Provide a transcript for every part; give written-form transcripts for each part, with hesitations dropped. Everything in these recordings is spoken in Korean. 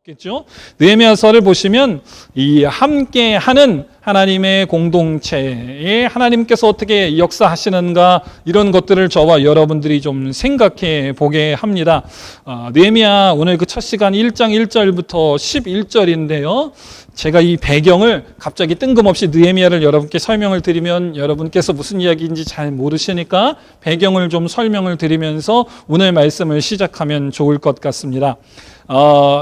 겠죠. 느헤미야서를 보시면 이 함께하는 하나님의 공동체에 하나님께서 어떻게 역사하시는가 이런 것들을 저와 여러분들이 좀 생각해 보게 합니다. 느헤미야 오늘 그 첫 시간 1장 1절부터 11절인데요. 제가 이 배경을 갑자기 뜬금없이 느헤미야를 여러분께 설명을 드리면 여러분께서 무슨 이야기인지 잘 모르시니까 배경을 좀 설명을 드리면서 오늘 말씀을 시작하면 좋을 것 같습니다.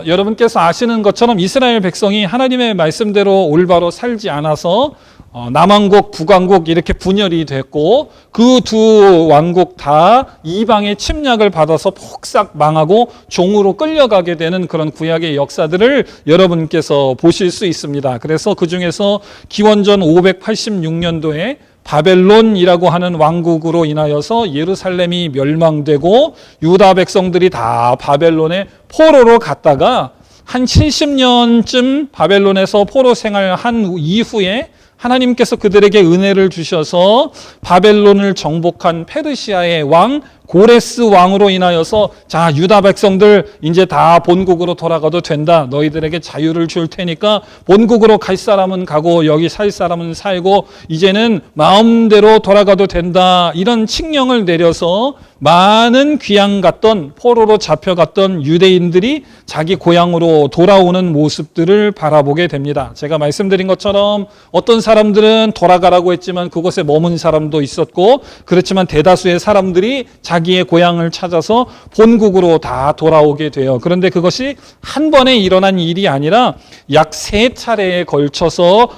여러분께서 아시는 것처럼 이스라엘 백성이 하나님의 말씀대로 올바로 살지 않아서 남왕국, 북왕국 이렇게 분열이 됐고 그 두 왕국 다 이방의 침략을 받아서 폭삭 망하고 종으로 끌려가게 되는 그런 구약의 역사들을 여러분께서 보실 수 있습니다. 그래서 그 중에서 기원전 586년도에 바벨론이라고 하는 왕국으로 인하여서 예루살렘이 멸망되고 유다 백성들이 다 바벨론에 포로로 갔다가 한 70년쯤 바벨론에서 포로 생활한 이후에 하나님께서 그들에게 은혜를 주셔서 바벨론을 정복한 페르시아의 왕 고레스 왕으로 인하여서 자 유다 백성들 이제 다 본국으로 돌아가도 된다. 너희들에게 자유를 줄 테니까 본국으로 갈 사람은 가고 여기 살 사람은 살고 이제는 마음대로 돌아가도 된다. 이런 칙령을 내려서 많은 귀양 갔던 포로로 잡혀갔던 유대인들이 자기 고향으로 돌아오는 모습들을 바라보게 됩니다. 제가 말씀드린 것처럼 어떤 사람들은 돌아가라고 했지만 그곳에 머문 사람도 있었고 그렇지만 대다수의 사람들이 자기의 고향을 찾아서 본국으로 다 돌아오게 돼요. 그런데 그것이 한 번에 일어난 일이 아니라 약 3차례에 걸쳐서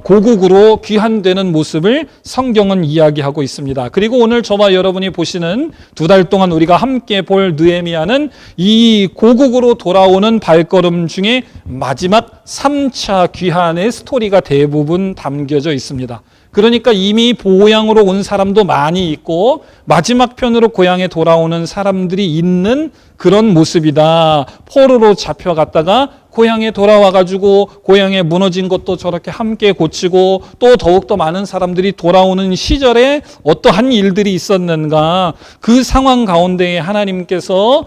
고국으로 귀환되는 모습을 성경은 이야기하고 있습니다. 그리고 오늘 저와 여러분이 보시는 2달 동안 우리가 함께 볼 느헤미야는 이 고국으로 돌아오는 발걸음 중에 마지막 3차 귀환의 스토리가 대부분 담겨져 있습니다. 그러니까 이미 고향으로 온 사람도 많이 있고 마지막 편으로 고향에 돌아오는 사람들이 있는 그런 모습이다. 포로로 잡혀갔다가 고향에 돌아와가지고 고향에 무너진 것도 저렇게 함께 고치고 또 더욱더 많은 사람들이 돌아오는 시절에 어떠한 일들이 있었는가 그 상황 가운데에 하나님께서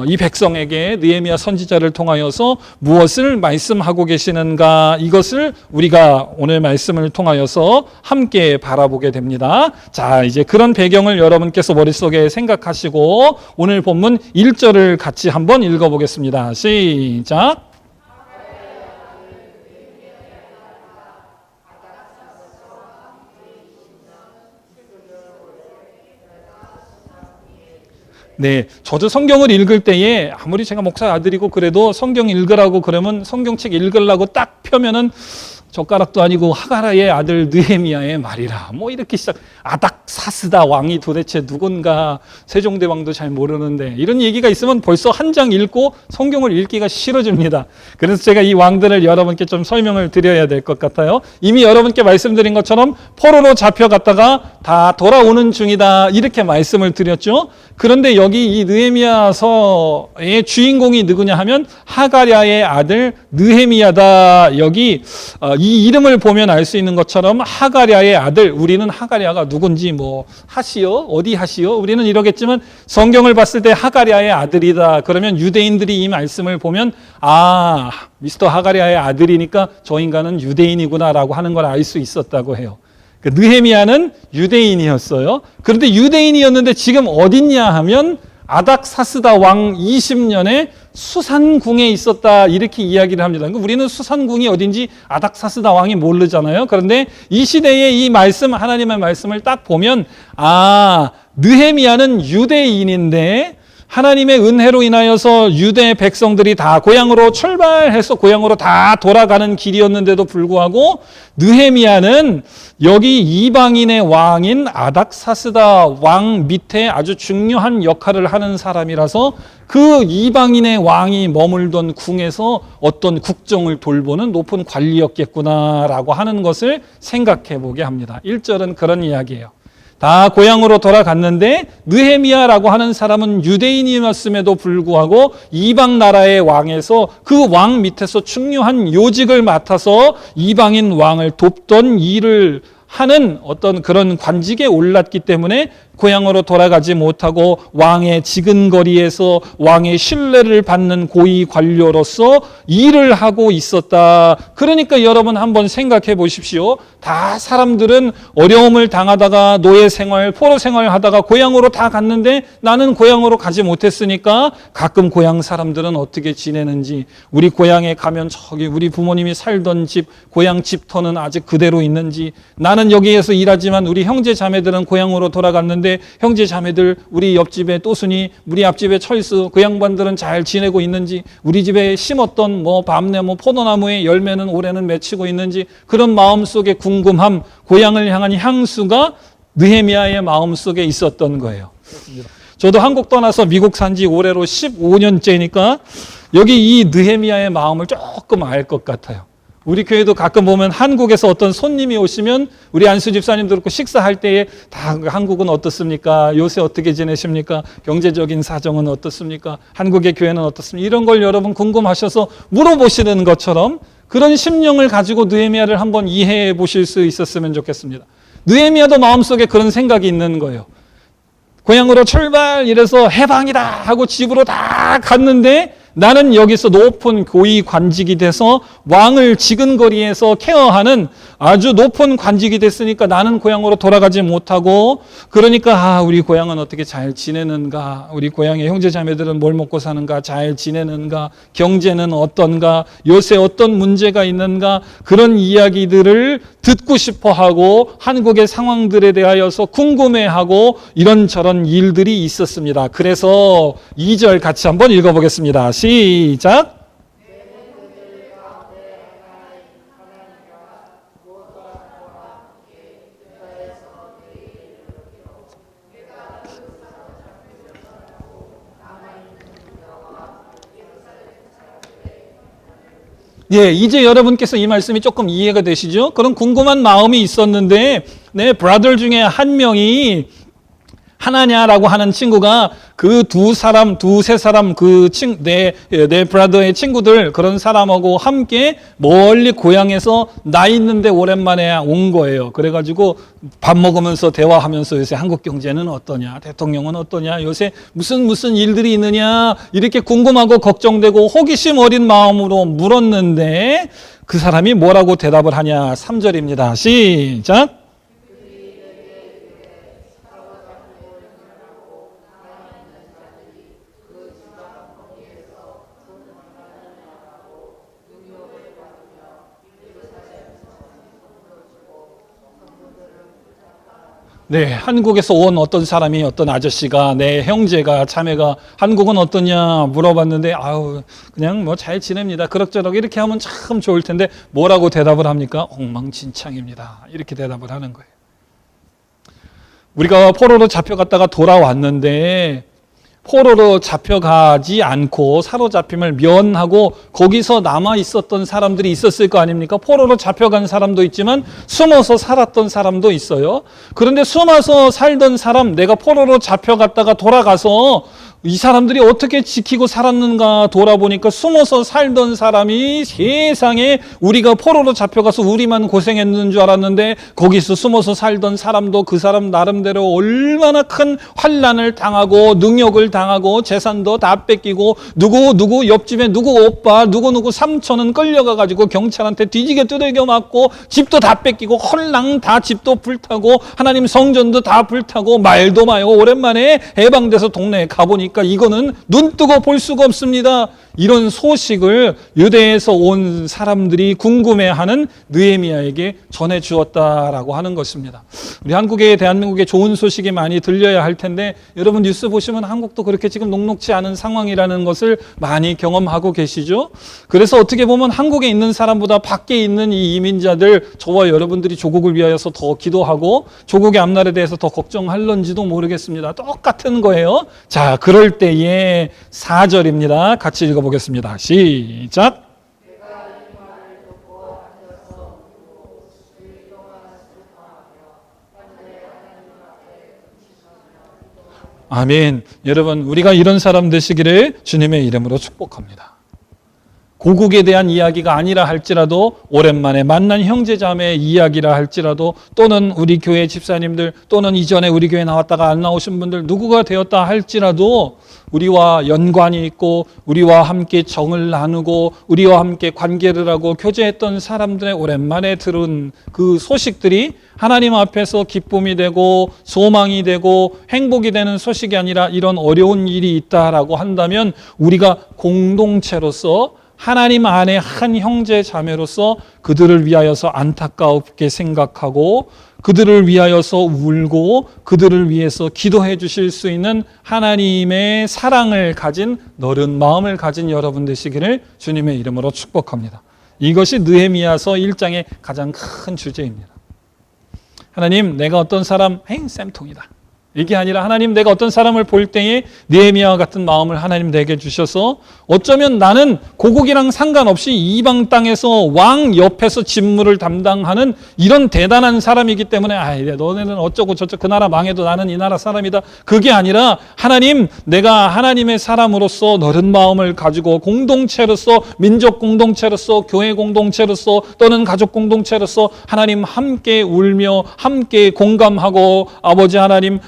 이 백성에게 느헤미야 선지자를 통하여서 무엇을 말씀하고 계시는가 이것을 우리가 오늘 말씀을 통하여서 함께 바라보게 됩니다. 자 이제 그런 배경을 여러분께서 머릿속에 생각하시고 오늘 본문 1절을 같이 한번 읽어보겠습니다. 시작. 네, 저도 성경을 읽을 때에 아무리 제가 목사 아들이고 그래도 성경 읽으라고 그러면 성경책 읽으려고 딱 펴면은 젓가락도 아니고 하가라의 아들 느헤미야의 말이라 뭐 이렇게 시작 아닥사스다 왕이 도대체 누군가 세종대왕도 잘 모르는데 이런 얘기가 있으면 벌써 한 장 읽고 성경을 읽기가 싫어집니다. 그래서 제가 이 왕들을 여러분께 좀 설명을 드려야 될 것 같아요. 이미 여러분께 말씀드린 것처럼 포로로 잡혀갔다가 다 돌아오는 중이다 이렇게 말씀을 드렸죠. 그런데 여기 이 느헤미야서의 주인공이 누구냐 하면 하가랴의 아들 느헤미야다. 여기 이 이름을 보면 알 수 있는 것처럼 하가랴의 아들, 우리는 하가랴가 누군지 뭐 하시오? 어디 하시오? 우리는 이러겠지만 성경을 봤을 때 하가랴의 아들이다. 그러면 유대인들이 이 말씀을 보면 아, 미스터 하가랴의 아들이니까 저 인간은 유대인이구나라고 하는 걸 알 수 있었다고 해요. 느헤미야는 유대인이었어요. 그런데 유대인이었는데 지금 어딨냐 하면 아닥사스다 왕 20년에 수산궁에 있었다 이렇게 이야기를 합니다. 그러니까 우리는 수산궁이 어딘지 아닥사스다 왕이 모르잖아요. 그런데 이 시대에 이 말씀 하나님의 말씀을 딱 보면 아 느헤미야는 유대인인데 하나님의 은혜로 인하여서 유대 백성들이 다 고향으로 출발해서 고향으로 다 돌아가는 길이었는데도 불구하고 느헤미야는 여기 이방인의 왕인 아닥사스다 왕 밑에 아주 중요한 역할을 하는 사람이라서 그 이방인의 왕이 머물던 궁에서 어떤 국정을 돌보는 높은 관리였겠구나라고 하는 것을 생각해 보게 합니다. 1절은 그런 이야기예요. 다 고향으로 돌아갔는데 느헤미야라고 하는 사람은 유대인이었음에도 불구하고 이방 나라의 왕에서 그 왕 밑에서 중요한 요직을 맡아서 이방인 왕을 돕던 일을 하는 어떤 그런 관직에 올랐기 때문에 고향으로 돌아가지 못하고 왕의 지근거리에서 왕의 신뢰를 받는 고위 관료로서 일을 하고 있었다. 그러니까 여러분 한번 생각해 보십시오. 다 사람들은 어려움을 당하다가 노예 생활, 포로 생활 하다가 고향으로 다 갔는데 나는 고향으로 가지 못했으니까 가끔 고향 사람들은 어떻게 지내는지, 우리 고향에 가면 저기 우리 부모님이 살던 집, 고향 집터는 아직 그대로 있는지, 나는 여기에서 일하지만 우리 형제 자매들은 고향으로 돌아갔는데 형제 자매들, 우리 옆집에 또순이, 우리 앞집에 철수, 그 양반들은 잘 지내고 있는지, 우리 집에 심었던 밤내 포도나무의 열매는 올해는 맺히고 있는지, 그런 마음속에 궁금함, 고향을 향한 향수가 느헤미야의 마음속에 있었던 거예요. 저도 한국 떠나서 미국 산지 올해로 15년째니까 여기 이 느헤미야의 마음을 조금 알 것 같아요. 우리 교회도 가끔 보면 한국에서 어떤 손님이 오시면 우리 안수 집사님도 그렇고 식사할 때에 다 한국은 어떻습니까? 요새 어떻게 지내십니까? 경제적인 사정은 어떻습니까? 한국의 교회는 어떻습니까? 이런 걸 여러분 궁금하셔서 물어보시는 것처럼 그런 심령을 가지고 느헤미야를 한번 이해해 보실 수 있었으면 좋겠습니다. 느헤미야도 마음속에 그런 생각이 있는 거예요. 고향으로 출발 이래서 해방이다 하고 집으로 다 갔는데 나는 여기서 높은 고위 관직이 돼서 왕을 지근거리에서 케어하는 아주 높은 관직이 됐으니까 나는 고향으로 돌아가지 못하고, 그러니까 우리 고향은 어떻게 잘 지내는가, 우리 고향의 형제 자매들은 뭘 먹고 사는가, 잘 지내는가, 경제는 어떤가, 요새 어떤 문제가 있는가, 그런 이야기들을 듣고 싶어하고 한국의 상황들에 대하여서 궁금해하고 이런저런 일들이 있었습니다. 그래서 2절 같이 한번 읽어보겠습니다. 시작. 예, 이제 여러분께서 이 말씀이 조금 이해가 되시죠? 그런 궁금한 마음이 있었는데, 내 브라더 중에 한 명이 하나냐라고 하는 친구가 그 두세 사람 내 브라더의 친구들 그런 사람하고 함께 멀리 고향에서 나 있는데 오랜만에 온 거예요. 그래가지고 밥 먹으면서 대화하면서 요새 한국 경제는 어떠냐, 대통령은 어떠냐, 요새 무슨 일들이 있느냐 이렇게 궁금하고 걱정되고 호기심 어린 마음으로 물었는데 그 사람이 뭐라고 대답을 하냐. 3절입니다. 시작. 네, 한국에서 온 어떤 사람이, 어떤 아저씨가, 내 형제가, 자매가 한국은 어떠냐 물어봤는데 그냥 잘 지냅니다. 그럭저럭 이렇게 하면 참 좋을 텐데 뭐라고 대답을 합니까? 엉망진창입니다. 이렇게 대답을 하는 거예요. 우리가 포로로 잡혀갔다가 돌아왔는데 포로로 잡혀가지 않고 사로잡힘을 면하고 거기서 남아 있었던 사람들이 있었을 거 아닙니까? 포로로 잡혀간 사람도 있지만 숨어서 살았던 사람도 있어요. 그런데 숨어서 살던 사람, 내가 포로로 잡혀갔다가 돌아가서 이 사람들이 어떻게 지키고 살았는가 돌아보니까 숨어서 살던 사람이 세상에 우리가 포로로 잡혀가서 우리만 고생했는 줄 알았는데 거기서 숨어서 살던 사람도 그 사람 나름대로 얼마나 큰 환난을 당하고 능욕을 당하고 재산도 다 뺏기고 누구 옆집에 누구 오빠 누구 삼촌은 끌려가가지고 경찰한테 뒤지게 두들겨 맞고 집도 다 뺏기고 헐랑 다 집도 불타고 하나님 성전도 다 불타고 말도 마요. 오랜만에 해방돼서 동네에 가보니까 이거는 눈 뜨고 볼 수가 없습니다. 이런 소식을 유대에서 온 사람들이 궁금해하는 느헤미야에게 전해주었다라고 하는 것입니다. 우리 한국에, 대한민국에 좋은 소식이 많이 들려야 할 텐데 여러분 뉴스 보시면 한국도 그렇게 지금 녹록지 않은 상황이라는 것을 많이 경험하고 계시죠. 그래서 어떻게 보면 한국에 있는 사람보다 밖에 있는 이 이민자들, 저와 여러분들이 조국을 위하여서 더 기도하고 조국의 앞날에 대해서 더 걱정할런지도 모르겠습니다. 똑같은 거예요. 자, 그럴 때에 4절입니다. 같이 읽어보겠습니다. 시작. 아멘. 여러분, 우리가 이런 사람 되시기를 주님의 이름으로 축복합니다. 고국에 대한 이야기가 아니라 할지라도 오랜만에 만난 형제자매의 이야기라 할지라도 또는 우리 교회 집사님들 또는 이전에 우리 교회 나왔다가 안 나오신 분들 누구가 되었다 할지라도 우리와 연관이 있고 우리와 함께 정을 나누고 우리와 함께 관계를 하고 교제했던 사람들의 오랜만에 들은 그 소식들이 하나님 앞에서 기쁨이 되고 소망이 되고 행복이 되는 소식이 아니라 이런 어려운 일이 있다라고 한다면 우리가 공동체로서 하나님 안에 한 형제 자매로서 그들을 위하여서 안타깝게 생각하고 그들을 위하여서 울고 그들을 위해서 기도해 주실 수 있는 하나님의 사랑을 가진 너른 마음을 가진 여러분 되시기를 주님의 이름으로 축복합니다. 이것이 느헤미야서 1장의 가장 큰 주제입니다. 하나님, 내가 어떤 사람 쌤통이다. 이게 아니라 하나님, 내가 어떤 사람을 볼 때에 느헤미야와 같은 마음을 하나님 내게 주셔서 어쩌면 나는 고국이랑 상관없이 이방 땅에서 왕 옆에서 직무를 담당하는 이런 대단한 사람이기 때문에 너네는 어쩌고 저쩌고 그 나라 망해도 나는 이 나라 사람이다. 그게 아니라 하나님, 내가 하나님의 사람으로서 너른 마음을 가지고 공동체로서 민족 공동체로서 교회 공동체로서 또는 가족 공동체로서 하나님 함께 울며 함께 공감하고 아버지 하나님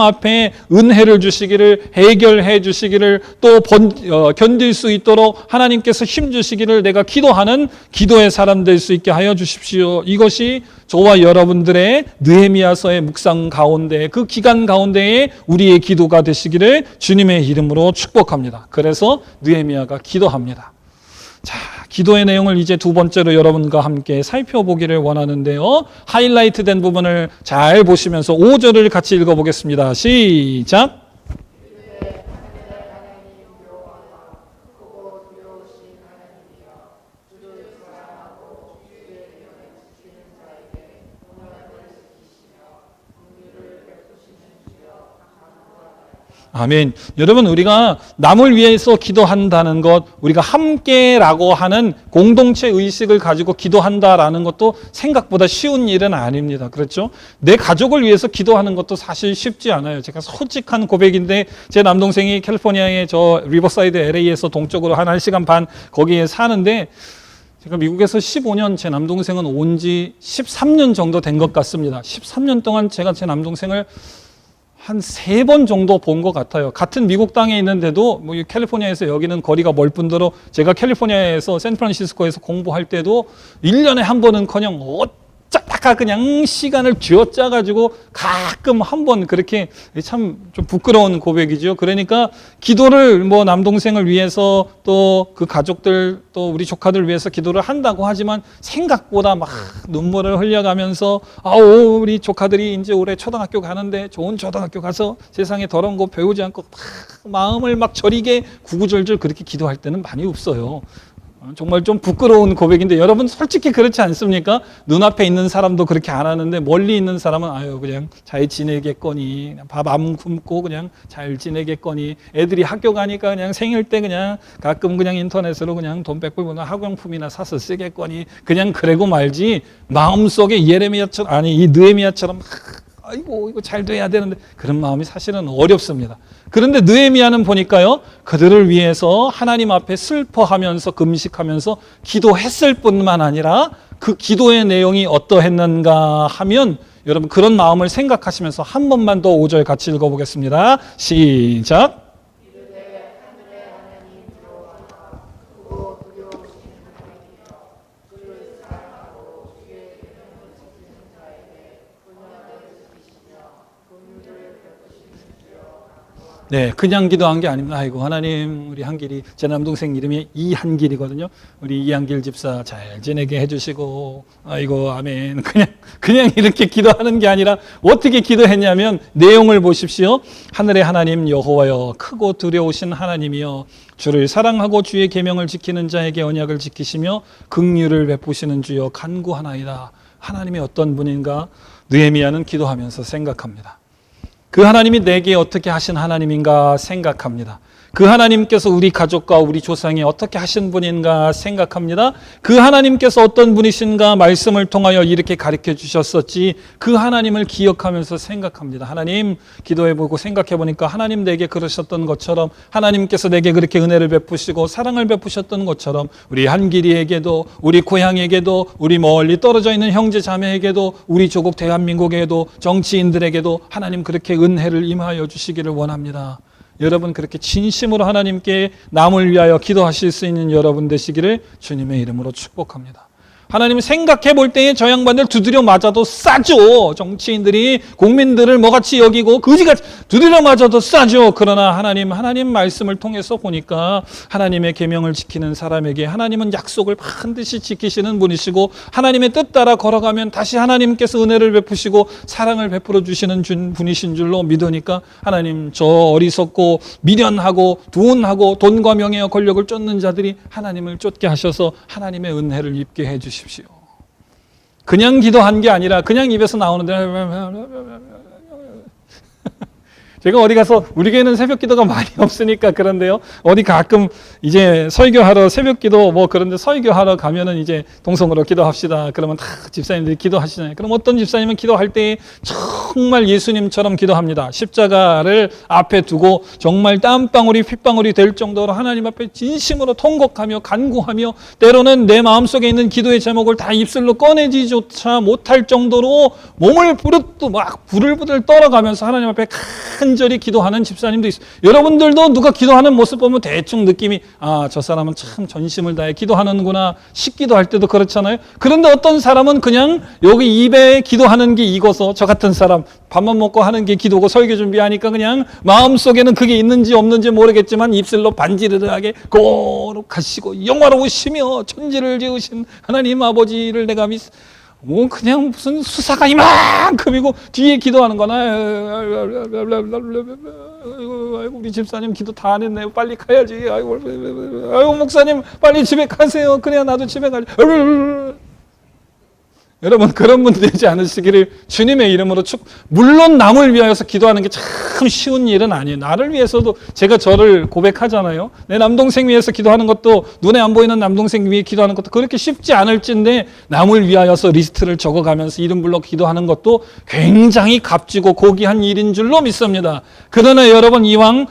앞에 은혜를 주시기를 해결해 주시기를 또 견딜 수 있도록 하나님께서 힘 주시기를 내가 기도하는 기도의 사람 될 수 있게 하여 주십시오. 이것이 저와 여러분들의 느헤미야서의 묵상 가운데 그 기간 가운데에 우리의 기도가 되시기를 주님의 이름으로 축복합니다. 그래서 느헤미야가 기도합니다. 자, 기도의 내용을 이제 두 번째로 여러분과 함께 살펴보기를 원하는데요. 하이라이트 된 부분을 잘 보시면서 5절을 같이 읽어보겠습니다. 시작! 아멘. 여러분, 우리가 남을 위해서 기도한다는 것, 우리가 함께라고 하는 공동체 의식을 가지고 기도한다라는 것도 생각보다 쉬운 일은 아닙니다. 그렇죠? 내 가족을 위해서 기도하는 것도 사실 쉽지 않아요. 제가 솔직한 고백인데 제 남동생이 캘리포니아의 저 리버사이드 LA에서 동쪽으로 한 1시간 반 거기에 사는데 제가 미국에서 15년, 제 남동생은 온 지 13년 정도 된 것 같습니다. 13년 동안 제가 제 남동생을 한 3번 정도 본 것 같아요. 같은 미국 땅에 있는데도 뭐 캘리포니아에서 여기는 거리가 멀 뿐더러 제가 캘리포니아에서 샌프란시스코에서 공부할 때도 1년에 한 번은커녕 어쩌다가 그냥 시간을 쥐어짜가지고 가끔 한 번 그렇게 참 좀 부끄러운 고백이죠. 그러니까 기도를 뭐 남동생을 위해서 또 그 가족들 또 우리 조카들 위해서 기도를 한다고 하지만 생각보다 막 눈물을 흘려가면서 우리 조카들이 이제 올해 초등학교 가는데 좋은 초등학교 가서 세상에 더러운 거 배우지 않고 마음을 막 저리게 구구절절 그렇게 기도할 때는 많이 없어요. 정말 좀 부끄러운 고백인데 여러분 솔직히 그렇지 않습니까? 눈앞에 있는 사람도 그렇게 안 하는데 멀리 있는 사람은 그냥 잘 지내겠거니 밥 안 굶고 그냥 잘 지내겠거니 애들이 학교 가니까 그냥 생일 때 그냥 가끔 그냥 인터넷으로 그냥 돈 100불 학용품이나 사서 쓰겠거니 그냥 그러고 말지 마음속에 이 느헤미야처럼 이거 잘 돼야 되는데 그런 마음이 사실은 어렵습니다. 그런데 느헤미야는 보니까요, 그들을 위해서 하나님 앞에 슬퍼하면서 금식하면서 기도했을 뿐만 아니라 그 기도의 내용이 어떠했는가 하면 여러분 그런 마음을 생각하시면서 한 번만 더 5절 같이 읽어보겠습니다. 시작! 네, 그냥 기도한 게 아닙니다. 하나님, 우리 한길이, 제 남동생 이름이 이한길이거든요. 우리 이한길 집사 잘 지내게 해주시고, 아멘. 그냥 이렇게 기도하는 게 아니라 어떻게 기도했냐면 내용을 보십시오. 하늘의 하나님 여호와여, 크고 두려우신 하나님이여, 주를 사랑하고 주의 계명을 지키는 자에게 언약을 지키시며 긍휼을 베푸시는 주여 간구하나이다. 하나님이 어떤 분인가? 느헤미야는 기도하면서 생각합니다. 그 하나님이 내게 어떻게 하신 하나님인가 생각합니다. 그 하나님께서 우리 가족과 우리 조상이 어떻게 하신 분인가 생각합니다. 그 하나님께서 어떤 분이신가 말씀을 통하여 이렇게 가르쳐 주셨었지, 그 하나님을 기억하면서 생각합니다. 하나님, 기도해보고 생각해보니까 하나님 내게 그러셨던 것처럼, 하나님께서 내게 그렇게 은혜를 베푸시고 사랑을 베푸셨던 것처럼 우리 한길이에게도, 우리 고향에게도, 우리 멀리 떨어져 있는 형제 자매에게도, 우리 조국 대한민국에게도, 정치인들에게도 하나님 그렇게 은혜를 임하여 주시기를 원합니다. 여러분 그렇게 진심으로 하나님께 남을 위하여 기도하실 수 있는 여러분 되시기를 주님의 이름으로 축복합니다. 하나님 생각해 볼 때에 저 양반들 두드려 맞아도 싸죠. 정치인들이 국민들을 뭐같이 여기고 그지같이 두드려 맞아도 싸죠. 그러나 하나님 말씀을 통해서 보니까 하나님의 계명을 지키는 사람에게 하나님은 약속을 반드시 지키시는 분이시고, 하나님의 뜻 따라 걸어가면 다시 하나님께서 은혜를 베푸시고 사랑을 베풀어 주시는 분이신 줄로 믿으니까, 하나님 저 어리석고 미련하고 둔하고 돈과 명예와 권력을 쫓는 자들이 하나님을 쫓게 하셔서 하나님의 은혜를 입게 해 주십시오. 그냥 기도한 게 아니라 그냥 입에서 나오는데 제가 어디 가서, 우리 교회는 새벽 기도가 많이 없으니까 그런데요, 어디 가끔 이제 설교하러 새벽 기도 뭐 그런데 설교하러 가면은 이제 동성으로 기도합시다 그러면 다 집사님들이 기도하시잖아요. 그럼 어떤 집사님은 기도할 때 정말 예수님처럼 기도합니다. 십자가를 앞에 두고 정말 땀방울이 핏방울이 될 정도로 하나님 앞에 진심으로 통곡하며 간구하며, 때로는 내 마음속에 있는 기도의 제목을 다 입술로 꺼내지조차 못할 정도로 몸을 부들부들 떨어가면서 하나님 앞에 간절히 기도하는 집사님도 있어요. 여러분들도 누가 기도하는 모습 보면 대충 느낌이, 아, 저 사람은 참 전심을 다해 기도하는구나. 식기도할 때도 그렇잖아요. 그런데 어떤 사람은 그냥 여기 입에 기도하는 게 익어서, 저 같은 사람 밥만 먹고 하는 게 기도고 설교 준비하니까 그냥 마음속에는 그게 있는지 없는지 모르겠지만 입술로 반지르르하게 거룩하시고 영화로우시며 천지를 지으신 하나님 아버지를 내가 뭐 그냥 무슨 수사가 이만큼이고 뒤에 기도하는 거나, 아이고 우리 집사님 기도 다 안 했네요. 빨리 가야지. 아이고 목사님 빨리 집에 가세요. 그래야 나도 집에 가지. 여러분 그런 분 되지 않으시기를 주님의 이름으로 물론 남을 위하여서 기도하는 게 참 쉬운 일은 아니에요. 나를 위해서도, 제가 저를 고백하잖아요. 내 남동생 위해서 기도하는 것도, 눈에 안 보이는 남동생 위해 기도하는 것도 그렇게 쉽지 않을진데, 남을 위하여서 리스트를 적어가면서 이름 불러 기도하는 것도 굉장히 값지고 고귀한 일인 줄로 믿습니다. 그러나 여러분 이번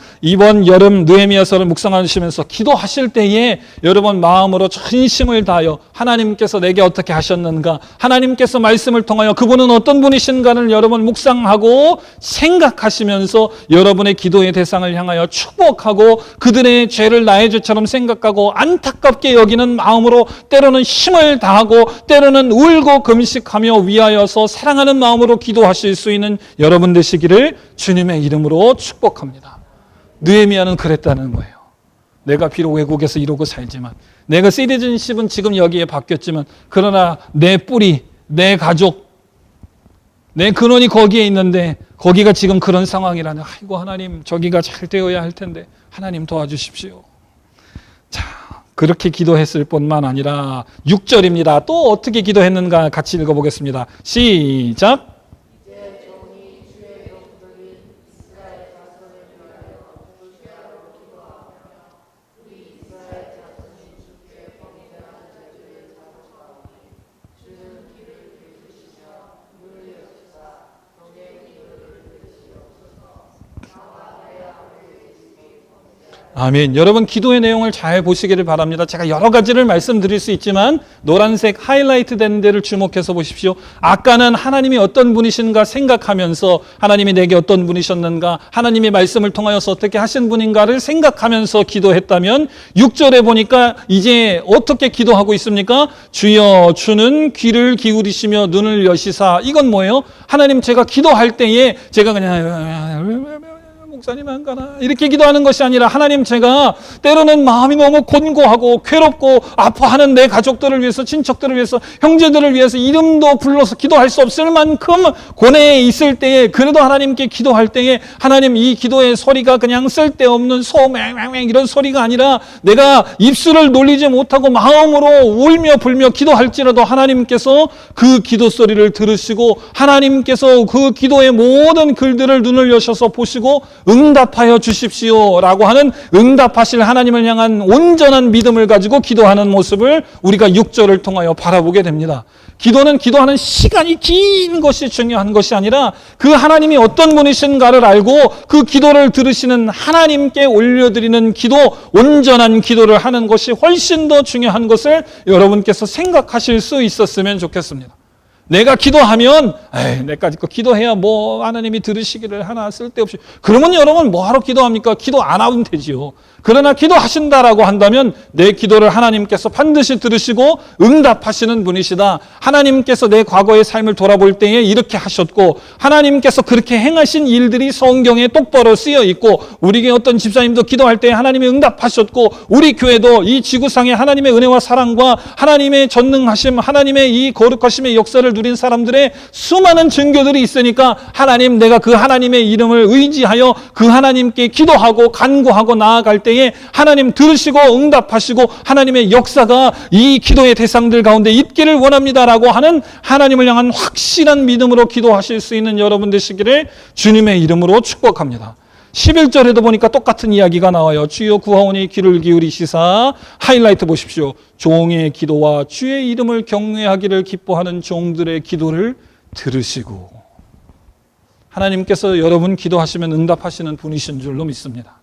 여름 느헤미야서를 묵상하시면서 기도하실 때에 여러분 마음으로 전심을 다하여 하나님께서 내게 어떻게 하셨는가, 하나님께서 말씀을 통하여 그분은 어떤 분이신가를 여러분 묵상하고 생각하시면서 여러분의 기도의 대상을 향하여 축복하고 그들의 죄를 나의 죄처럼 생각하고 안타깝게 여기는 마음으로 때로는 힘을 다하고 때로는 울고 금식하며 위하여서 사랑하는 마음으로 기도하실 수 있는 여러분 되시기를 주님의 이름으로 축복합니다. 느헤미야는 그랬다는 거예요. 내가 비록 외국에서 이러고 살지만, 내가 시티즌십은 지금 여기에 바뀌었지만, 그러나 내 뿌리, 내 가족, 내 근원이 거기에 있는데 거기가 지금 그런 상황이라니, 아이고 하나님 저기가 잘 되어야 할 텐데 하나님 도와주십시오. 자, 그렇게 기도했을 뿐만 아니라 6절입니다. 또 어떻게 기도했는가 같이 읽어보겠습니다. 시작. 아멘. 여러분 기도의 내용을 잘 보시기를 바랍니다. 제가 여러 가지를 말씀드릴 수 있지만 노란색 하이라이트 된 데를 주목해서 보십시오. 아까는 하나님이 어떤 분이신가 생각하면서, 하나님이 내게 어떤 분이셨는가, 하나님의 말씀을 통하여서 어떻게 하신 분인가를 생각하면서 기도했다면, 6절에 보니까 이제 어떻게 기도하고 있습니까? 주여 주는 귀를 기울이시며 눈을 여시사. 이건 뭐예요? 하나님 제가 기도할 때에 제가 그냥 목사님 안 가나 이렇게 기도하는 것이 아니라, 하나님 제가 때로는 마음이 너무 곤고하고 괴롭고 아파하는 내 가족들을 위해서, 친척들을 위해서, 형제들을 위해서 이름도 불러서 기도할 수 없을 만큼 고뇌에 있을 때에, 그래도 하나님께 기도할 때에 하나님 이 기도의 소리가 그냥 쓸데없는 소맹맹맹 이런 소리가 아니라, 내가 입술을 놀리지 못하고 마음으로 울며 불며 기도할지라도 하나님께서 그 기도 소리를 들으시고, 하나님께서 그 기도의 모든 글들을 눈을 여셔서 보시고 응답하여 주십시오라고 하는 응답하실 하나님을 향한 온전한 믿음을 가지고 기도하는 모습을 우리가 6절을 통하여 바라보게 됩니다. 기도는 기도하는 시간이 긴 것이 중요한 것이 아니라 그 하나님이 어떤 분이신가를 알고 그 기도를 들으시는 하나님께 올려드리는 기도, 온전한 기도를 하는 것이 훨씬 더 중요한 것을 여러분께서 생각하실 수 있었으면 좋겠습니다. 내가 기도하면 내까지 거 기도해야 뭐 하나님이 들으시기를 하나 쓸데없이, 그러면 여러분 뭐하러 기도합니까? 기도 안 하면 되지요. 그러나 기도하신다라고 한다면 내 기도를 하나님께서 반드시 들으시고 응답하시는 분이시다. 하나님께서 내 과거의 삶을 돌아볼 때에 이렇게 하셨고 하나님께서 그렇게 행하신 일들이 성경에 똑바로 쓰여 있고 우리 어떤 집사님도 기도할 때 하나님이 응답하셨고 우리 교회도 이 지구상에 하나님의 은혜와 사랑과 하나님의 전능하심, 하나님의 이 거룩하심의 역사를 누린 사람들의 수많은 증거들이 있으니까 하나님, 내가 그 하나님의 이름을 의지하여 그 하나님께 기도하고 간구하고 나아갈 때에 하나님 들으시고 응답하시고 하나님의 역사가 이 기도의 대상들 가운데 있기를 원합니다라고 하는 하나님을 향한 확실한 믿음으로 기도하실 수 있는 여러분 되시기를 주님의 이름으로 축복합니다. 11절에도 보니까 똑같은 이야기가 나와요. 주여 구하오니 귀를 기울이시사, 하이라이트 보십시오. 종의 기도와 주의 이름을 경외하기를 기뻐하는 종들의 기도를 들으시고. 하나님께서 여러분 기도하시면 응답하시는 분이신 줄로 믿습니다.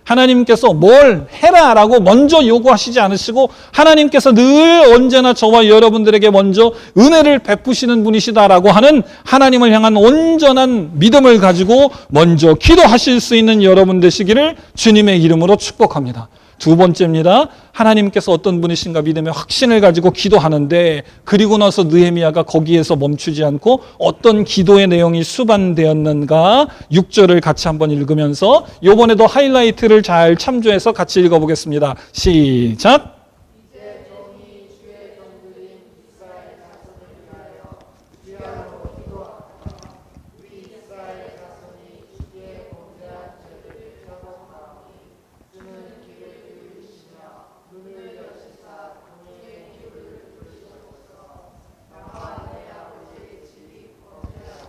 하나님께서 뭘 해라라고 먼저 요구하시지 않으시고 하나님께서 늘 언제나 저와 여러분들에게 먼저 은혜를 베푸시는 분이시다라고 하는 하나님을 향한 온전한 믿음을 가지고 먼저 기도하실 수 있는 여러분 되시기를 주님의 이름으로 축복합니다. 두 번째입니다. 하나님께서 어떤 분이신가 믿음의 확신을 가지고 기도하는데, 그리고 나서 느헤미야가 거기에서 멈추지 않고 어떤 기도의 내용이 수반되었는가 6절을 같이 한번 읽으면서 이번에도 하이라이트를 잘 참조해서 같이 읽어보겠습니다. 시작.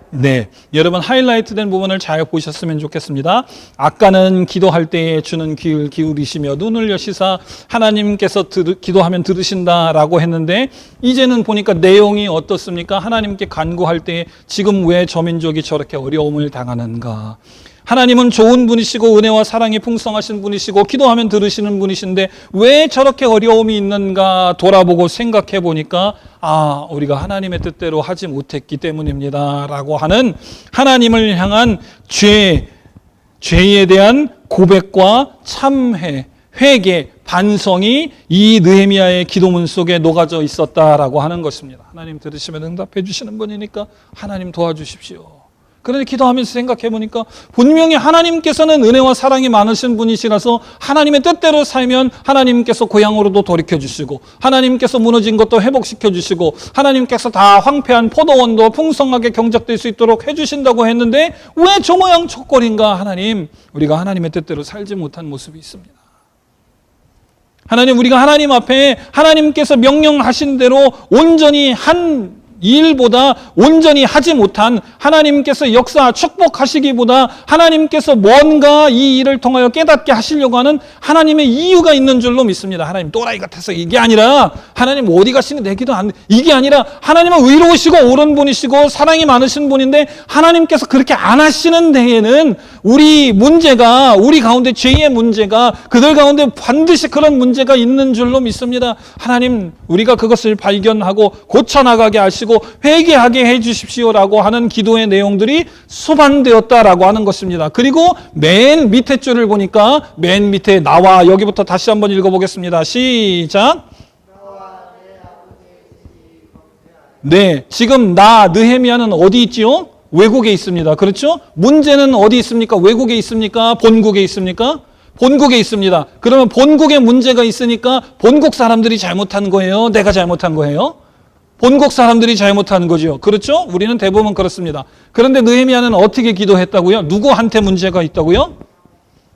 네, 여러분 하이라이트된 부분을 잘 보셨으면 좋겠습니다. 아까는 기도할 때에 주는 귀를 기울이시며 눈을 여시사 하나님께서 기도하면 들으신다라고 했는데, 이제는 보니까 내용이 어떻습니까? 하나님께 간구할 때에 지금 왜 저 민족이 저렇게 어려움을 당하는가? 하나님은 좋은 분이시고 은혜와 사랑이 풍성하신 분이시고 기도하면 들으시는 분이신데 왜 저렇게 어려움이 있는가 돌아보고 생각해 보니까 우리가 하나님의 뜻대로 하지 못했기 때문입니다 라고 하는 하나님을 향한 죄에 대한 고백과 참회, 회개, 반성이 이 느헤미야의 기도문 속에 녹아져 있었다라고 하는 것입니다. 하나님 들으시면 응답해 주시는 분이니까 하나님 도와주십시오. 그런데 기도하면서 생각해 보니까 분명히 하나님께서는 은혜와 사랑이 많으신 분이시라서 하나님의 뜻대로 살면 하나님께서 고향으로도 돌이켜 주시고 하나님께서 무너진 것도 회복시켜 주시고 하나님께서 다 황폐한 포도원도 풍성하게 경작될 수 있도록 해주신다고 했는데 왜 저 모양 저 꼴인가? 하나님, 우리가 하나님의 뜻대로 살지 못한 모습이 있습니다. 하나님, 우리가 하나님 앞에 하나님께서 명령하신 대로 온전히 한 일보다 온전히 하지 못한, 하나님께서 역사 축복하시기보다 하나님께서 뭔가 이 일을 통하여 깨닫게 하시려고 하는 하나님의 이유가 있는 줄로 믿습니다. 하나님 또라이 같아서 이게 아니라, 하나님 어디 가시는 내 기도 안 돼, 이게 아니라 하나님은 의로우시고 옳은 분이시고 사랑이 많으신 분인데 하나님께서 그렇게 안 하시는 데에는 우리 문제가, 우리 가운데 죄의 문제가, 그들 가운데 반드시 그런 문제가 있는 줄로 믿습니다. 하나님, 우리가 그것을 발견하고 고쳐나가게 하시고 회개하게 해주십시오라고 하는 기도의 내용들이 수반되었다라고 하는 것입니다. 그리고 맨 밑에 줄을 보니까 맨 밑에 나와, 여기부터 다시 한번 읽어보겠습니다. 시작. 네, 지금 느헤미야는 어디 있지요? 외국에 있습니다. 그렇죠? 문제는 어디 있습니까? 외국에 있습니까? 본국에 있습니까? 본국에 있습니다. 그러면 본국에 문제가 있으니까 본국 사람들이 잘못한 거예요? 내가 잘못한 거예요? 본국 사람들이 잘못한 거죠. 그렇죠? 우리는 대부분 그렇습니다. 그런데 느헤미야는 어떻게 기도했다고요? 누구한테 문제가 있다고요?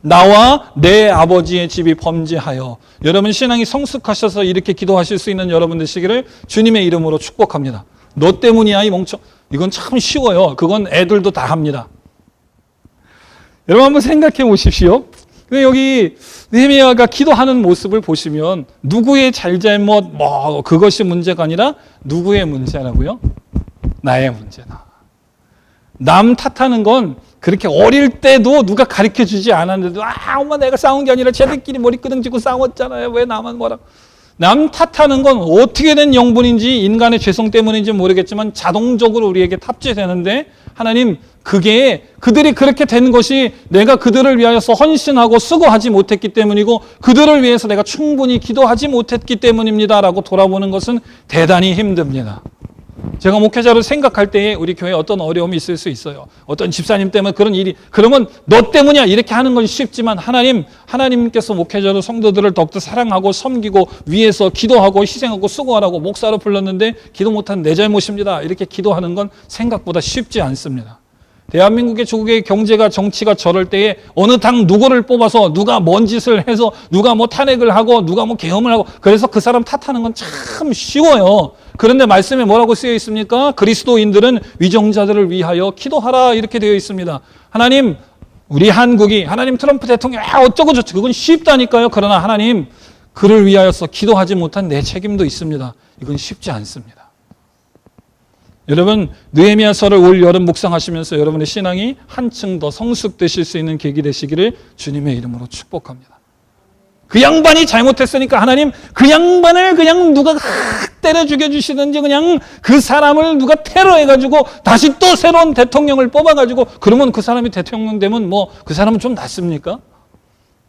나와 내 아버지의 집이 범죄하여. 여러분 신앙이 성숙하셔서 이렇게 기도하실 수 있는 여러분 되시기를 주님의 이름으로 축복합니다. 너 때문이야 이 멍청. 이건 참 쉬워요. 그건 애들도 다 합니다. 여러분 한번 생각해 보십시오. 근데 여기 느헤미야가 기도하는 모습을 보시면 누구의 잘잘못 뭐 그것이 문제가 아니라 누구의 문제라고요? 나의 문제다. 남 탓하는 건 그렇게 어릴 때도 누가 가르쳐 주지 않았는데도 엄마 내가 싸운 게 아니라 쟤들끼리 머리 끄덕지고 싸웠잖아요. 왜 나만 뭐라고. 남 탓하는 건 어떻게 된 영분인지 인간의 죄성 때문인지 모르겠지만 자동적으로 우리에게 탑재되는데 하나님 그게 그들이 그렇게 된 것이 내가 그들을 위하여서 헌신하고 수고하지 못했기 때문이고 그들을 위해서 내가 충분히 기도하지 못했기 때문입니다 라고 돌아보는 것은 대단히 힘듭니다. 제가 목회자로 생각할 때에 우리 교회에 어떤 어려움이 있을 수 있어요. 어떤 집사님 때문에 그런 일이 그러면 너 때문이야 이렇게 하는 건 쉽지만 하나님께서 목회자로 성도들을 더욱더 사랑하고 섬기고 위해서 기도하고 희생하고 수고하라고 목사로 불렀는데 기도 못한 내 잘못입니다 이렇게 기도하는 건 생각보다 쉽지 않습니다. 대한민국의 조국의 경제가 정치가 저럴 때에 어느 당 누구를 뽑아서 누가 뭔 짓을 해서 누가 뭐 탄핵을 하고 누가 뭐 계엄을 하고 그래서 그 사람 탓하는 건 참 쉬워요. 그런데 말씀에 뭐라고 쓰여 있습니까? 그리스도인들은 위정자들을 위하여 기도하라 이렇게 되어 있습니다. 하나님 우리 한국이 하나님 트럼프 대통령 어쩌고 저쩌고 그건 쉽다니까요. 그러나 하나님 그를 위하여서 기도하지 못한 내 책임도 있습니다. 이건 쉽지 않습니다. 여러분 느헤미야서를 올 여름 묵상하시면서 여러분의 신앙이 한층 더 성숙되실 수 있는 계기 되시기를 주님의 이름으로 축복합니다. 그 양반이 잘못했으니까 하나님 그 양반을 그냥 누가 때려 죽여주시든지 그냥 그 사람을 누가 테러해가지고 다시 또 새로운 대통령을 뽑아가지고 그러면 그 사람이 대통령 되면 뭐 그 사람은 좀 낫습니까?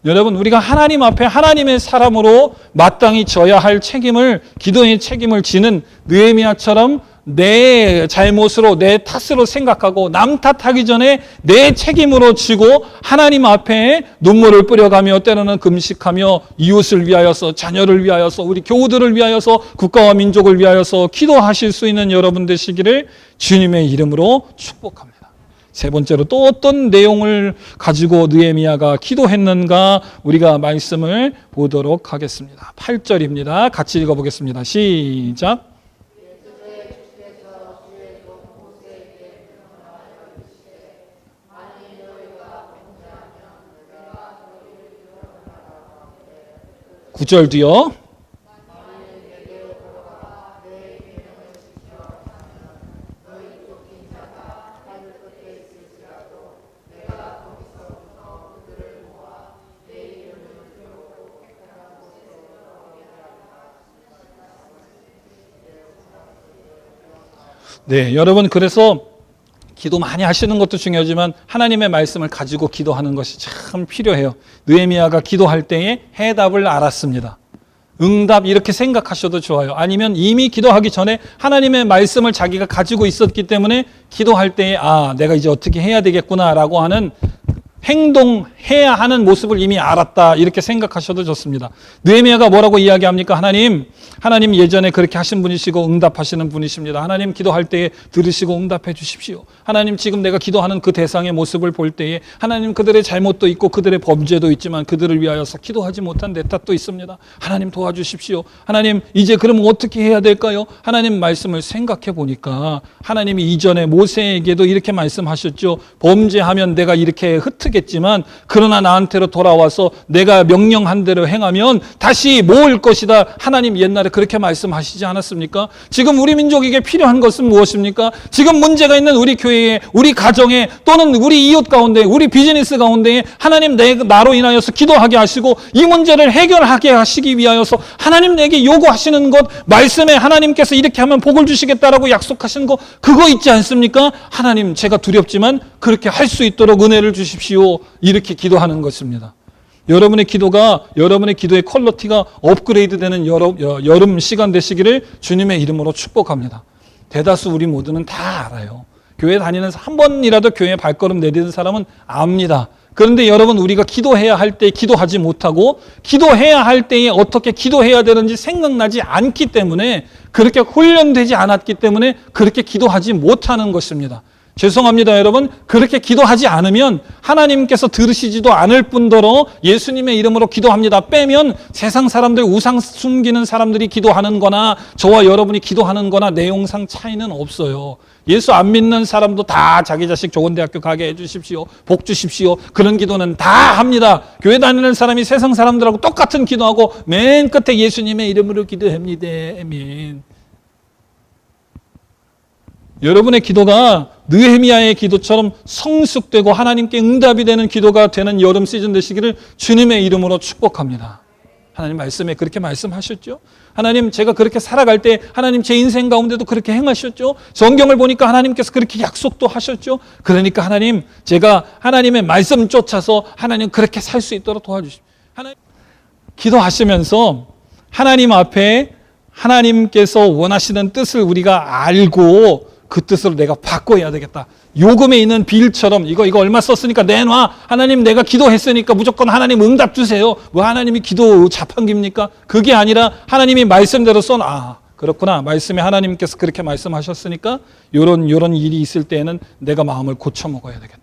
여러분 우리가 하나님 앞에 하나님의 사람으로 마땅히 져야 할 책임을 기도의 책임을 지는 느헤미야처럼 내 잘못으로 내 탓으로 생각하고 남 탓하기 전에 내 책임으로 지고 하나님 앞에 눈물을 뿌려가며 때로는 금식하며 이웃을 위하여서 자녀를 위하여서 우리 교우들을 위하여서 국가와 민족을 위하여서 기도하실 수 있는 여러분 되시기를 주님의 이름으로 축복합니다. 세 번째로 또 어떤 내용을 가지고 느헤미야가 기도했는가 우리가 말씀을 보도록 하겠습니다. 8절입니다. 같이 읽어보겠습니다. 시작. 구절 뒤요. 네, 여러분 그래서 기도 많이 하시는 것도 중요하지만 하나님의 말씀을 가지고 기도하는 것이 참 필요해요. 느헤미야가 기도할 때에 해답을 알았습니다. 응답 이렇게 생각하셔도 좋아요. 아니면 이미 기도하기 전에 하나님의 말씀을 자기가 가지고 있었기 때문에 기도할 때에 내가 이제 어떻게 해야 되겠구나라고 하는 행동해야 하는 모습을 이미 알았다 이렇게 생각하셔도 좋습니다. 느헤미야가 뭐라고 이야기합니까? 하나님 예전에 그렇게 하신 분이시고 응답하시는 분이십니다. 하나님 기도할 때에 들으시고 응답해 주십시오. 하나님 지금 내가 기도하는 그 대상의 모습을 볼 때에 하나님 그들의 잘못도 있고 그들의 범죄도 있지만 그들을 위하여서 기도하지 못한 내 탓도 있습니다. 하나님 도와주십시오. 하나님 이제 그러면 어떻게 해야 될까요? 하나님 말씀을 생각해 보니까 하나님이 이전에 모세에게도 이렇게 말씀하셨죠. 범죄하면 내가 이렇게 흩트겠지만 그러나 나한테로 돌아와서 내가 명령한 대로 행하면 다시 모을 것이다. 하나님 옛날에 그렇게 말씀하시지 않았습니까? 지금 우리 민족에게 필요한 것은 무엇입니까? 지금 문제가 있는 우리 교회에, 우리 가정에, 또는 우리 이웃 가운데, 우리 비즈니스 가운데에 하나님 나로 인하여서 기도하게 하시고 이 문제를 해결하게 하시기 위하여서 하나님 내게 요구하시는 것, 말씀에 하나님께서 이렇게 하면 복을 주시겠다라고 약속하신 거 그거 있지 않습니까? 하나님 제가 두렵지만 그렇게 할 수 있도록 은혜를 주십시오. 이렇게 기도하는 것입니다. 여러분의 기도가 여러분의 기도의 퀄리티가 업그레이드되는 여름 시간 되시기를 주님의 이름으로 축복합니다. 대다수 우리 모두는 다 알아요. 교회 다니는 한 번이라도 교회에 발걸음 내디는 사람은 압니다. 그런데 여러분 우리가 기도해야 할 때 기도하지 못하고 기도해야 할 때에 어떻게 기도해야 되는지 생각나지 않기 때문에 그렇게 훈련되지 않았기 때문에 그렇게 기도하지 못하는 것입니다. 죄송합니다, 여러분. 그렇게 기도하지 않으면 하나님께서 들으시지도 않을 뿐더러 예수님의 이름으로 기도합니다 빼면 세상 사람들, 우상 숨기는 사람들이 기도하는 거나 저와 여러분이 기도하는 거나 내용상 차이는 없어요. 예수 안 믿는 사람도 다 자기 자식 좋은 대학교 가게 해주십시오, 복 주십시오, 그런 기도는 다 합니다. 교회 다니는 사람이 세상 사람들하고 똑같은 기도하고 맨 끝에 예수님의 이름으로 기도합니다. 아멘. 여러분의 기도가 느헤미야의 기도처럼 성숙되고 하나님께 응답이 되는 기도가 되는 여름 시즌 되시기를 주님의 이름으로 축복합니다. 하나님 말씀에 그렇게 말씀하셨죠. 하나님, 제가 그렇게 살아갈 때 하나님 제 인생 가운데도 그렇게 행하셨죠. 성경을 보니까 하나님께서 그렇게 약속도 하셨죠. 그러니까 하나님, 제가 하나님의 말씀 쫓아서 하나님 그렇게 살 수 있도록 도와주십시오. 하나님, 기도하시면서 하나님 앞에 하나님께서 원하시는 뜻을 우리가 알고 그 뜻으로 내가 바꿔야 되겠다. 요금에 있는 빌처럼 이거 얼마 썼으니까 내놔. 하나님, 내가 기도했으니까 무조건 하나님 응답 주세요. 뭐 하나님이 기도 자판기입니까? 그게 아니라 하나님이 말씀대로 그렇구나. 말씀에 하나님께서 그렇게 말씀하셨으니까 요런 일이 있을 때에는 내가 마음을 고쳐 먹어야 되겠다.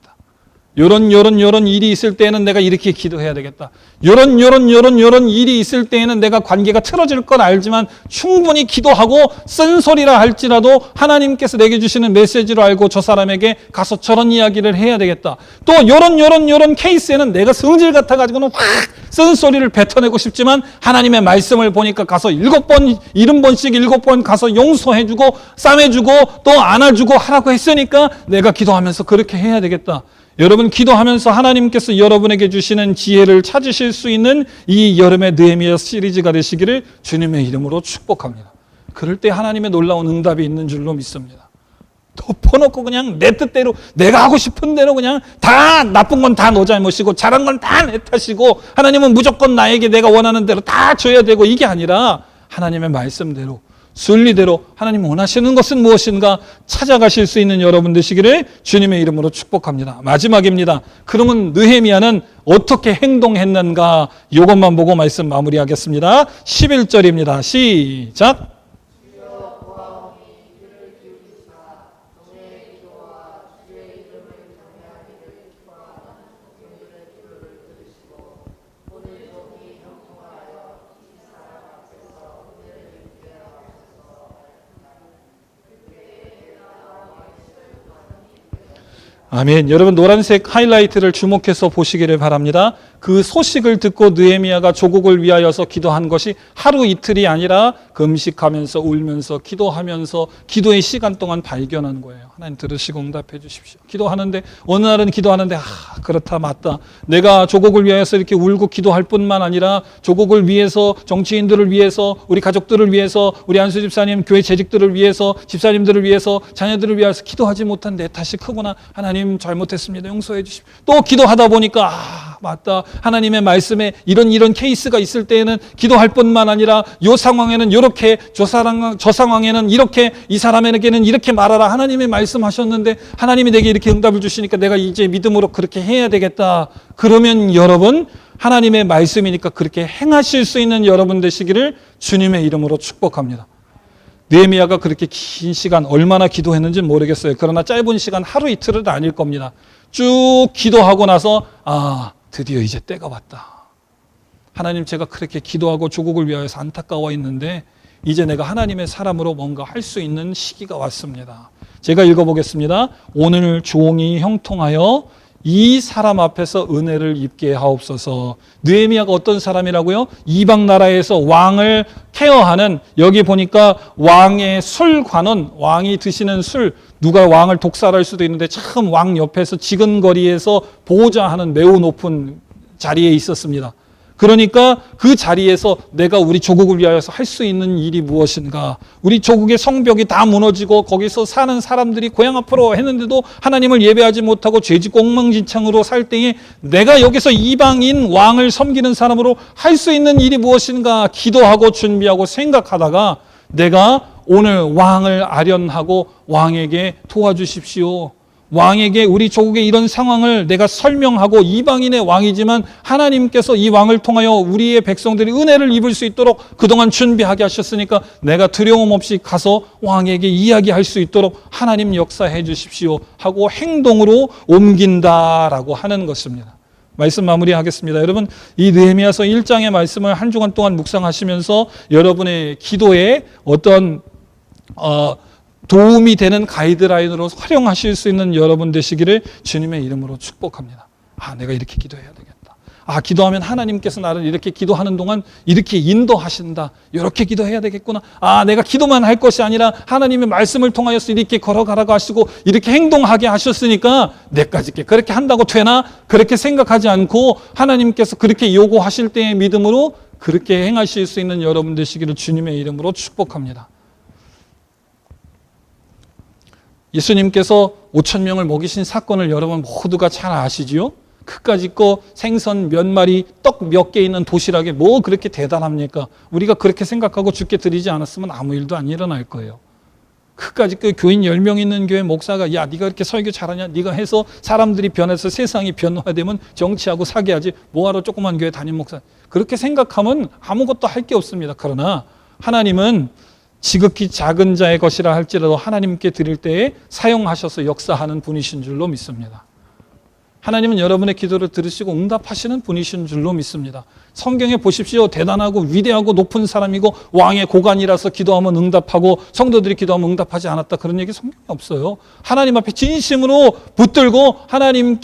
요런 일이 있을 때에는 내가 이렇게 기도해야 되겠다. 요런 일이 있을 때에는 내가 관계가 틀어질 건 알지만 충분히 기도하고 쓴소리라 할지라도 하나님께서 내게 주시는 메시지로 알고 저 사람에게 가서 저런 이야기를 해야 되겠다. 또 요런 케이스에는 내가 성질 같아가지고는 확 쓴소리를 뱉어내고 싶지만 하나님의 말씀을 보니까 가서 7번, 70번씩 7번 가서 용서해주고 싸매주고 또 안아주고 하라고 했으니까 내가 기도하면서 그렇게 해야 되겠다. 여러분, 기도하면서 하나님께서 여러분에게 주시는 지혜를 찾으실 수 있는 이 여름의 느헤미야 시리즈가 되시기를 주님의 이름으로 축복합니다. 그럴 때 하나님의 놀라운 응답이 있는 줄로 믿습니다. 덮어놓고 그냥 내 뜻대로 내가 하고 싶은 대로 그냥 다 나쁜 건 다 너 잘못이고 잘한 건 다 내 탓이고 하나님은 무조건 나에게 내가 원하는 대로 다 줘야 되고 이게 아니라 하나님의 말씀대로 순리대로 하나님 원하시는 것은 무엇인가 찾아가실 수 있는 여러분 되시기를 주님의 이름으로 축복합니다. 마지막입니다. 그러면 느헤미야는 어떻게 행동했는가 이것만 보고 말씀 마무리하겠습니다. 11절입니다. 시작. 아멘. 여러분, 노란색 하이라이트를 주목해서 보시기를 바랍니다. 그 소식을 듣고 느헤미야가 조국을 위하여서 기도한 것이 하루 이틀이 아니라 금식하면서 울면서 기도하면서 기도의 시간 동안 발견한 거예요. 하나님 들으시고 응답해 주십시오. 기도하는데 어느 날은 기도하는데 그렇다 맞다. 내가 조국을 위해서 이렇게 울고 기도할 뿐만 아니라 조국을 위해서, 정치인들을 위해서, 우리 가족들을 위해서, 우리 안수 집사님 교회 재직들을 위해서, 집사님들을 위해서, 자녀들을 위해서 기도하지 못한 내 탓이 크구나. 하나님 잘못했습니다. 용서해 주십시오. 또 기도하다 보니까 맞다. 하나님의 말씀에 이런 케이스가 있을 때에는 기도할 뿐만 아니라 이 상황에는 이렇게, 저 상황에는 이렇게, 이 사람에게는 이렇게 말하라. 하나님의 말씀하셨는데 하나님이 내게 이렇게 응답을 주시니까 내가 이제 믿음으로 그렇게 해야 되겠다. 그러면 여러분, 하나님의 말씀이니까 그렇게 행하실 수 있는 여러분 되시기를 주님의 이름으로 축복합니다. 느헤미야가 그렇게 긴 시간 얼마나 기도했는지 모르겠어요. 그러나 짧은 시간 하루 이틀은 아닐 겁니다. 쭉 기도하고 나서 드디어 이제 때가 왔다. 하나님, 제가 그렇게 기도하고 조국을 위하여서 안타까워 있는데 이제 내가 하나님의 사람으로 뭔가 할 수 있는 시기가 왔습니다. 제가 읽어보겠습니다. 오늘 종이 형통하여 이 사람 앞에서 은혜를 입게 하옵소서. 느헤미야가 어떤 사람이라고요? 이방 나라에서 왕을 케어하는, 여기 보니까 왕의 술관원, 왕이 드시는 술, 누가 왕을 독살할 수도 있는데 참 왕 옆에서 지근거리에서 보호자하는 매우 높은 자리에 있었습니다. 그러니까 그 자리에서 내가 우리 조국을 위하여서 할 수 있는 일이 무엇인가? 우리 조국의 성벽이 다 무너지고 거기서 사는 사람들이 고향 앞으로 했는데도 하나님을 예배하지 못하고 죄짓고 엉망진창으로 살 때에 내가 여기서 이방인 왕을 섬기는 사람으로 할 수 있는 일이 무엇인가 기도하고 준비하고 생각하다가 내가 오늘 왕을 아련하고 왕에게 도와주십시오. 왕에게 우리 조국의 이런 상황을 내가 설명하고 이방인의 왕이지만 하나님께서 이 왕을 통하여 우리의 백성들이 은혜를 입을 수 있도록 그동안 준비하게 하셨으니까 내가 두려움 없이 가서 왕에게 이야기할 수 있도록 하나님 역사해 주십시오 하고 행동으로 옮긴다라고 하는 것입니다. 말씀 마무리하겠습니다. 여러분, 이 느헤미야서 1장의 말씀을 한 주간 동안 묵상하시면서 여러분의 기도에 어떤 도움이 되는 가이드라인으로 활용하실 수 있는 여러분 되시기를 주님의 이름으로 축복합니다. 내가 이렇게 기도해야 되겠다. 기도하면 하나님께서 나를 이렇게 기도하는 동안 이렇게 인도하신다. 이렇게 기도해야 되겠구나. 내가 기도만 할 것이 아니라 하나님의 말씀을 통하여서 이렇게 걸어가라고 하시고 이렇게 행동하게 하셨으니까 내까지 그렇게 한다고 되나? 그렇게 생각하지 않고 하나님께서 그렇게 요구하실 때의 믿음으로 그렇게 행하실 수 있는 여러분 되시기를 주님의 이름으로 축복합니다. 예수님께서 5,000명을 먹이신 사건을 여러분 모두가 잘 아시지요? 그까짓 거 생선 몇 마리, 떡 몇 개 있는 도시락에 뭐 그렇게 대단합니까? 우리가 그렇게 생각하고 주께 드리지 않았으면 아무 일도 안 일어날 거예요. 그까짓 그 교인 10명 있는 교회 목사가 야 네가 이렇게 설교 잘하냐? 네가 해서 사람들이 변해서 세상이 변화되면 정치하고 사귀어야지 뭐하러 조그만 교회 담임 목사. 그렇게 생각하면 아무것도 할 게 없습니다. 그러나 하나님은 지극히 작은 자의 것이라 할지라도 하나님께 드릴 때에 사용하셔서 역사하는 분이신 줄로 믿습니다. 하나님은 여러분의 기도를 들으시고 응답하시는 분이신 줄로 믿습니다. 성경에 보십시오. 대단하고 위대하고 높은 사람이고 왕의 고관이라서 기도하면 응답하고 성도들이 기도하면 응답하지 않았다. 그런 얘기 성경에 없어요. 하나님 앞에 진심으로 붙들고 하나님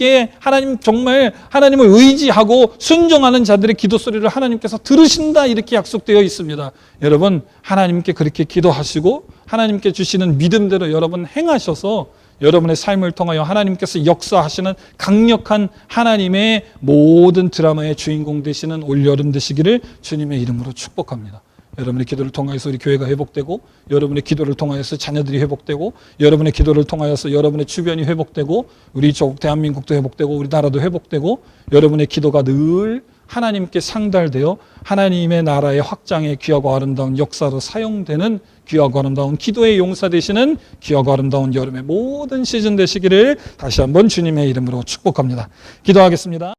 정말 하나님을 의지하고 순종하는 자들의 기도 소리를 하나님께서 들으신다 이렇게 약속되어 있습니다. 여러분 하나님께 그렇게 기도하시고 하나님께 주시는 믿음대로 여러분 행하셔서 여러분의 삶을 통하여 하나님께서 역사하시는 강력한 하나님의 모든 드라마의 주인공 되시는 올여름 되시기를 주님의 이름으로 축복합니다. 여러분의 기도를 통하여서 우리 교회가 회복되고 여러분의 기도를 통하여서 자녀들이 회복되고 여러분의 기도를 통하여서 여러분의 주변이 회복되고 우리 조국 대한민국도 회복되고 우리나라도 회복되고 여러분의 기도가 늘 하나님께 상달되어 하나님의 나라의 확장에 귀하고 아름다운 역사로 사용되는 귀하고 아름다운 기도의 용사 되시는 귀하고 아름다운 여름의 모든 시즌 되시기를 다시 한번 주님의 이름으로 축복합니다. 기도하겠습니다.